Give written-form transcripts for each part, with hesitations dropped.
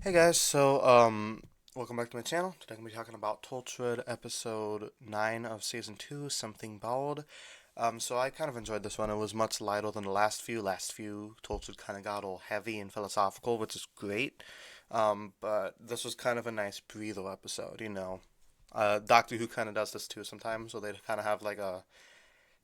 Hey guys, welcome back to my channel. Today I'm going to be talking about Torchwood episode 9 of season 2, Something Bald. So I kind of enjoyed this one. It was much lighter than the last few. Last few, Torchwood kind of got all heavy and philosophical, which is great. But this was kind of a nice breather episode, you know. Doctor Who kind of does this too sometimes, so they kind of have like a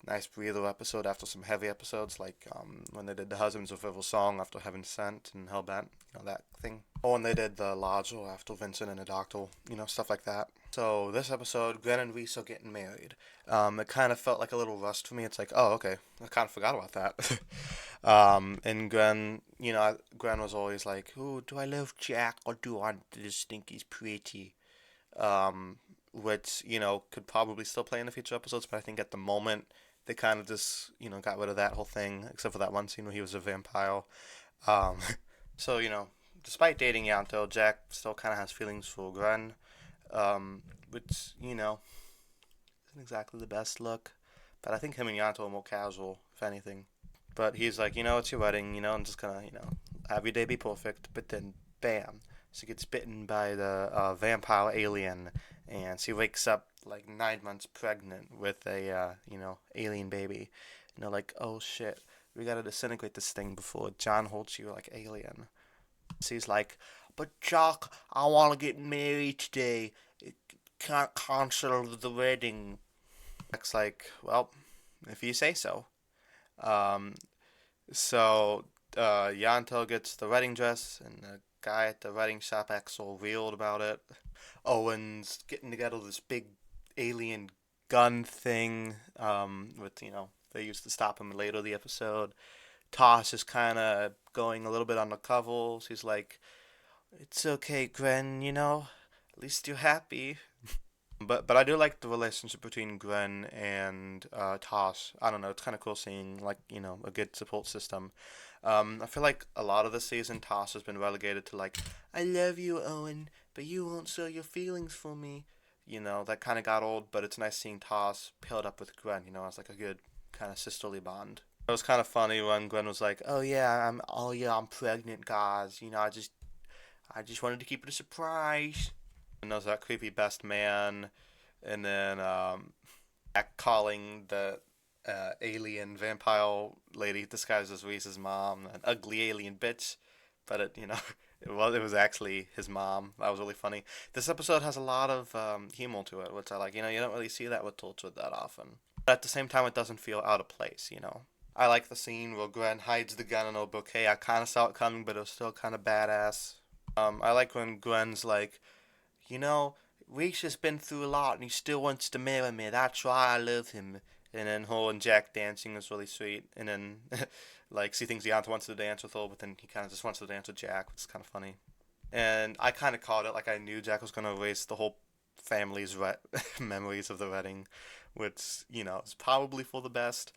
nice breather episode after some heavy episodes, like when they did the Husbands of River Song after Heaven Sent and Hellbent, that thing. Or when they did the Lodger after Vincent and the Doctor, stuff like that. So this episode, Gwen and Reese are getting married. It kind of felt like a little rushed for me. It's like, oh, okay, I kind of forgot about that. And Gwen, Gwen was always like, "Ooh, do I love Jack or do I just think he's pretty?" Um, which could probably still play in the future episodes, but I think at the moment they kind of just got rid of that whole thing, except for that one scene where he was a vampire. Um, so despite dating Yanto, Jack still kind of has feelings for Gwen, which isn't exactly the best look. But I think him and Yanto are more casual, if anything. But he's like, it's your wedding, I'm just gonna, every day be perfect. But then, bam, she gets bitten by the vampire alien, and she wakes up like 9 months pregnant with a, alien baby. And they're like, oh shit, we gotta disintegrate this thing before John holds you like alien. She's like, but Jack, I wanna get married today. It can't cancel the wedding. Jack's like, well, if you say so. Um, so Yanto gets the wedding dress, and the guy at the wedding shop acts all reeled about it. Owen's getting together this big alien gun thing, with they used to stop him later in the episode. Tosh is kind of going a little bit undercover. She's like, "It's okay, Gwen. At least you're happy." But I do like the relationship between Gwen and Tosh. I don't know. It's kind of cool seeing like a good support system. I feel like a lot of the season Tosh has been relegated to like, "I love you, Owen, but you won't show your feelings for me." That kind of got old. But it's nice seeing Tosh paired up with Gwen. As like a good kind of sisterly bond. It was kind of funny when Gwen was like, I'm pregnant, guys. I just wanted to keep it a surprise." And there's that creepy best man, and then calling the alien vampire lady disguised as Reese's mom an ugly alien bitch, but it was actually his mom. That was really funny. This episode has a lot of humor to it, which I like. You don't really see that with Torchwood that often. But at the same time, it doesn't feel out of place. I like the scene where Gwen hides the gun in her bouquet. I kind of saw it coming, but it was still kind of badass. I like when Gwen's like, you know, Reese has been through a lot and he still wants to marry me. That's why I love him. And then her and Jack dancing is really sweet. And then, like, she thinks Deonta wants to dance with her, but then he kind of just wants to dance with Jack, which is kind of funny. And I kind of called it, like, I knew Jack was going to erase the whole family's memories of the wedding, which, is probably for the best.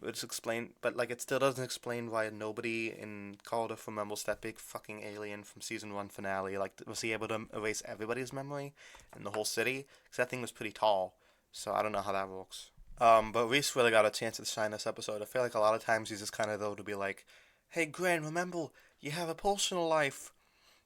It's explained, but like it still doesn't explain why nobody in Cardiff remembers that big fucking alien from season 1 finale. Like, was he able to erase everybody's memory in the whole city? Because that thing was pretty tall, so I don't know how that works. But Reese really got a chance to shine this episode. I feel like a lot of times he's just kind of though to be like, "Hey, Gwen, remember you have a personal life."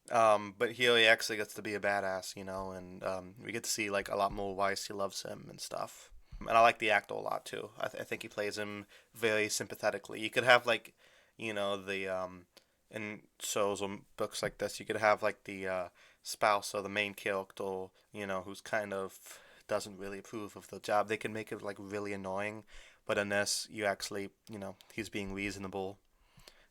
But here he actually gets to be a badass, and we get to see like a lot more why she loves him and stuff. And I like the actor a lot too. I think he plays him very sympathetically. You could have like, the in shows or books like this, you could have like the spouse or the main character, who's kind of doesn't really approve of the job. They can make it like really annoying, but in this, you actually, he's being reasonable,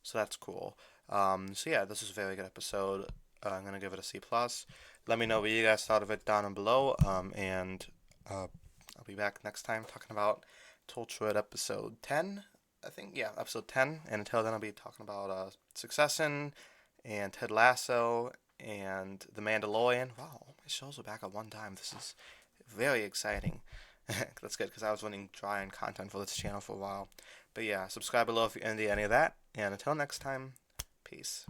so that's cool. So yeah, this is a very good episode. I'm gonna give it a C plus. Let me know what you guys thought of it down below. And I'll be back next time talking about Torchwood episode 10. I think, yeah, episode 10. And until then, I'll be talking about Succession and Ted Lasso and The Mandalorian. Wow, all my shows are back at one time. This is very exciting. That's good because I was running dry on content for this channel for a while. But yeah, subscribe below if you're into any of that. And until next time, peace.